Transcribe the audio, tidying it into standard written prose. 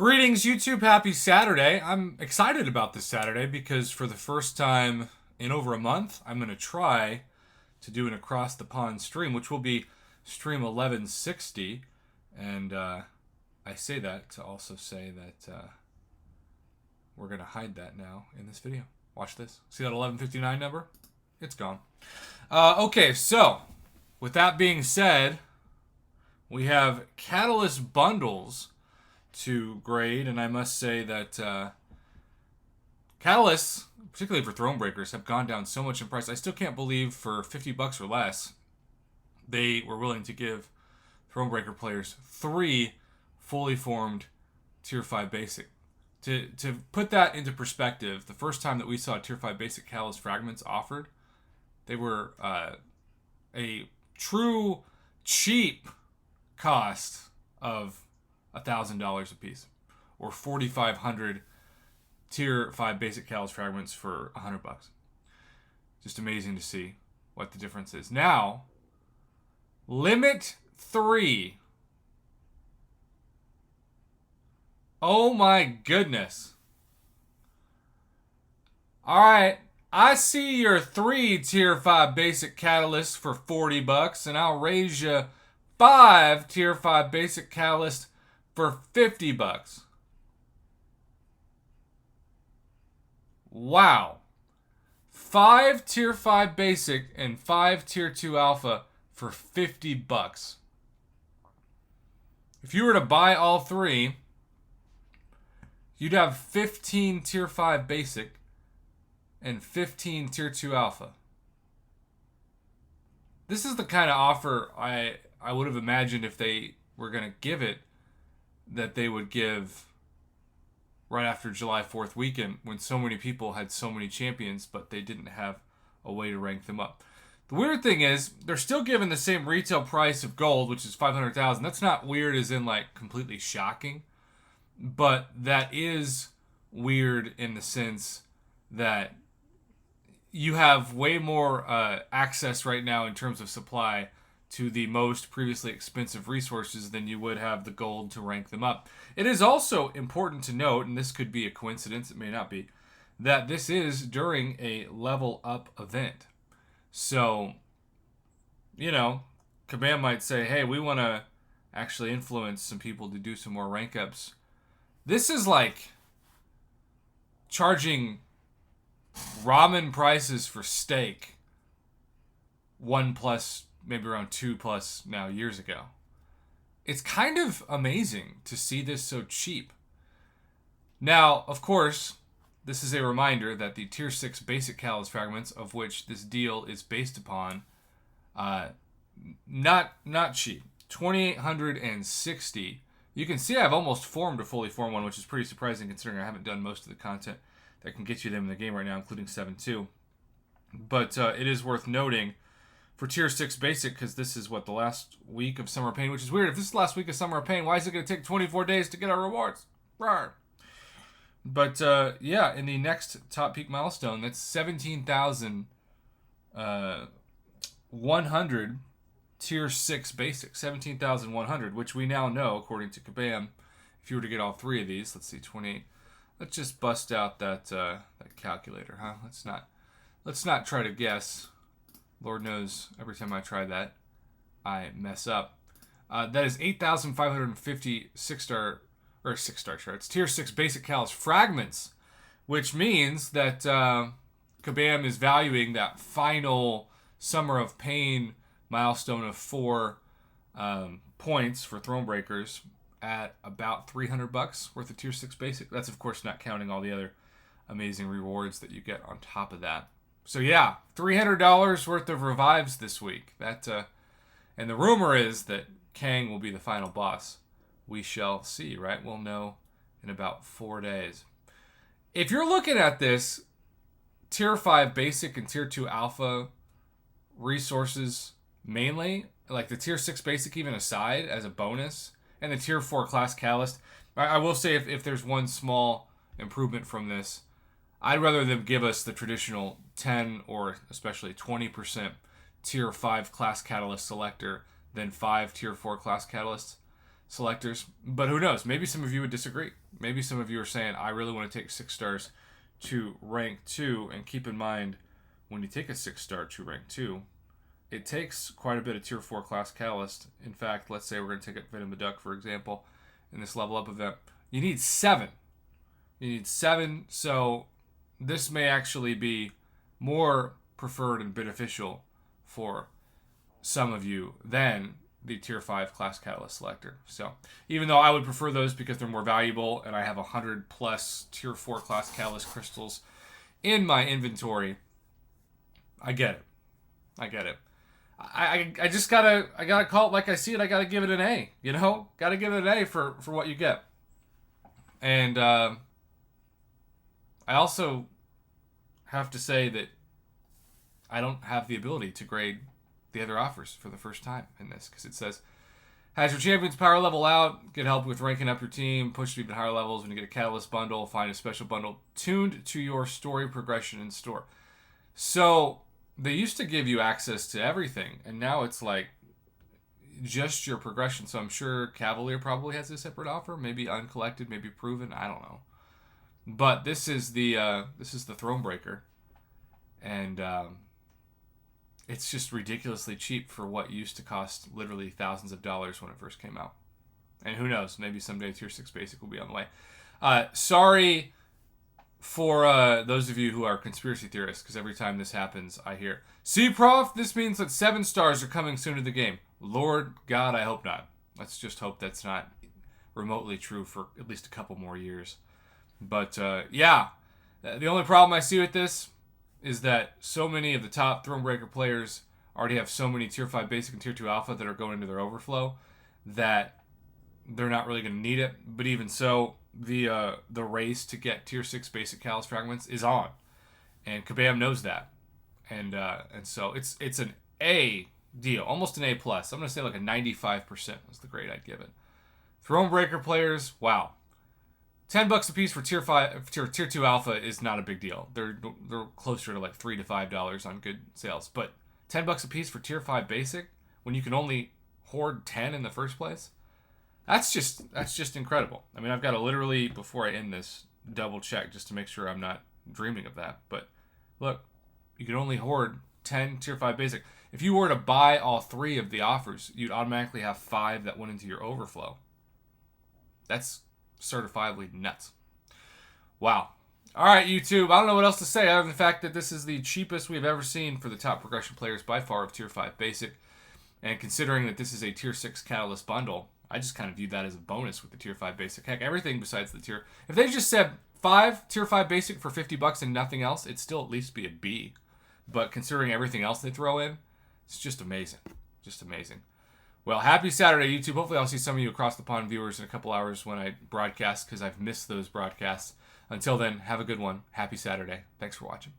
Greetings, YouTube. Happy Saturday. I'm excited about this Saturday because for the first time in over a month, I'm going to try to do an across the pond stream, which will be stream 1160. And I say that to also say that we're going to hide that now in this video. Watch this. See that 1159 number? It's gone. Okay, so with that being said, we have Catalyst bundles to grade, and I must say that Catalysts, particularly for Thronebreakers, have gone down so much in price. I still can't believe for $50 or less, they were willing to give Thronebreaker players 3 fully formed Tier 5 Basic. To put that into perspective, the first time that we saw Tier 5 Basic Catalyst fragments offered, they were a true cheap cost of $1,000 a piece, or 4,500 Tier 5 Basic Catalyst fragments for $100. Just amazing to see what the difference is. Now, Limit 3. Oh my goodness. Alright, I see your 3 Tier 5 Basic Catalysts for $40, and I'll raise you 5 Tier 5 Basic Catalysts for $50. Wow. 5 Tier 5 Basic and 5 Tier 2 Alpha for $50. If you were to buy all 3, you'd have 15 Tier 5 Basic and 15 Tier 2 Alpha. This is the kind of offer I would have imagined if they were going to give it, that they would give right after July 4th weekend when so many people had so many champions, but they didn't have a way to rank them up. The weird thing is, they're still giving the same retail price of gold, which is $500,000. That's not weird as in like completely shocking, but that is weird in the sense that you have way more access right now in terms of supply to the most previously expensive resources than you would have the gold to rank them up. It is also important to note, and this could be a coincidence, it may not be, that this is during a level up event. So, you know, Kabam might say, hey, we want to actually influence some people to do some more rank ups. This is like charging ramen prices for steak 1+ maybe around 2+ now years ago. It's kind of amazing to see this so cheap. Now, of course, this is a reminder that the Tier 6 Basic Catalyst fragments, of which this deal is based upon, not cheap. 2,860. You can see I've almost formed a fully formed one, which is pretty surprising considering I haven't done most of the content that can get you them in the game right now, including 7.2. But it is worth noting for Tier 6 Basic, because this is what, the last week of Summer Pain, which is weird. If this is the last week of Summer Pain, why is it going to take 24 days to get our rewards? Rawr. But yeah, in the next top peak milestone, that's 17,100 Tier 6 Basic. 17,100, which we now know, according to Kabam, if you were to get all 3 of these, let's see, 28. Let's just bust out that that calculator, huh? Let's not try to guess. Lord knows, every time I try that, I mess up. That is 8,550 6-star, or 6-star charts. Tier 6 Basic Catalyst fragments, which means that Kabam is valuing that final Summer of Pain milestone of 4 points for Thronebreakers at about $300 worth of Tier 6 Basic. That's, of course, not counting all the other amazing rewards that you get on top of that. So yeah, $300 worth of revives this week. That and the rumor is that Kang will be the final boss. We shall see, right? We'll know in about 4 days. If you're looking at this, Tier 5 Basic and Tier 2 Alpha resources mainly, like the Tier 6 Basic even aside as a bonus, and the Tier 4 Class Catalyst, I will say if there's one small improvement from this, I'd rather them give us the traditional 10 or especially 20% Tier 5 Class Catalyst selector than 5 Tier 4 Class Catalyst selectors. But who knows? Maybe some of you would disagree. maybe some of you are saying, I really want to take 6 stars to rank 2. And keep in mind, when you take a 6 star to rank 2, it takes quite a bit of tier 4 class catalyst. In fact, let's say we're going to take a Venom the Duck, for example, in this level up event. You need 7. You need 7, so this may actually be more preferred and beneficial for some of you than the tier 5 class catalyst selector. So even though I would prefer those because they're more valuable and I have 100 plus tier 4 class catalyst crystals in my inventory, I get it. I get it. I just gotta call it like I see it. I gotta give it an A, you know? Gotta give it an A for what you get. And I also have to say that I don't have the ability to grade the other offers for the first time in this, because it says, has your champion's power level out, get help with ranking up your team, push to even higher levels when you get a catalyst bundle, find a special bundle tuned to your story progression in store. So they used to give you access to everything, and now it's like just your progression. So I'm sure Cavalier probably has a separate offer, maybe uncollected, maybe proven, I don't know. But this is the Thronebreaker, and it's just ridiculously cheap for what used to cost literally thousands of dollars when it first came out. And who knows, maybe someday tier 6 basic will be on the way. Sorry for those of you who are conspiracy theorists, because every time this happens, I hear, see, Prof, this means that 7 stars are coming soon to the game. Lord God, I hope not. Let's just hope that's not remotely true for at least a couple more years. But yeah, the only problem I see with this is that so many of the top Thronebreaker players already have so many tier 5 basic and tier 2 alpha that are going into their overflow that they're not really going to need it. But even so, the race to get tier 6 basic Callus fragments is on, and Kabam knows that, and so it's an A deal, almost an A plus. I'm going to say like a 95% was the grade I'd give it. Thronebreaker players, wow. $10 a piece for tier 5, tier 2 alpha is not a big deal. They're closer to like $3 to $5 on good sales. But $10 a piece for tier 5 basic when you can only hoard 10 in the first place, that's just incredible. I mean, I've got to literally, before I end this, double check just to make sure I'm not dreaming of that. But look, you can only hoard 10 tier 5 basic. If you were to buy all 3 of the offers, you'd automatically have 5 that went into your overflow. That's certifiably nuts. Wow. All right, YouTube. I don't know what else to say other than the fact that this is the cheapest we've ever seen for the top progression players by far of tier 5 basic. And considering that this is a tier 6 catalyst bundle, I just kind of view that as a bonus with the tier 5 basic. Heck, everything besides the tier. If they just said 5 tier 5 basic for $50 and nothing else, it'd still at least be a B. But considering everything else they throw in, it's just amazing. Just amazing. Well, happy Saturday, YouTube. Hopefully I'll see some of you across the pond viewers in a couple hours when I broadcast, because I've missed those broadcasts. Until then, have a good one. Happy Saturday. Thanks for watching.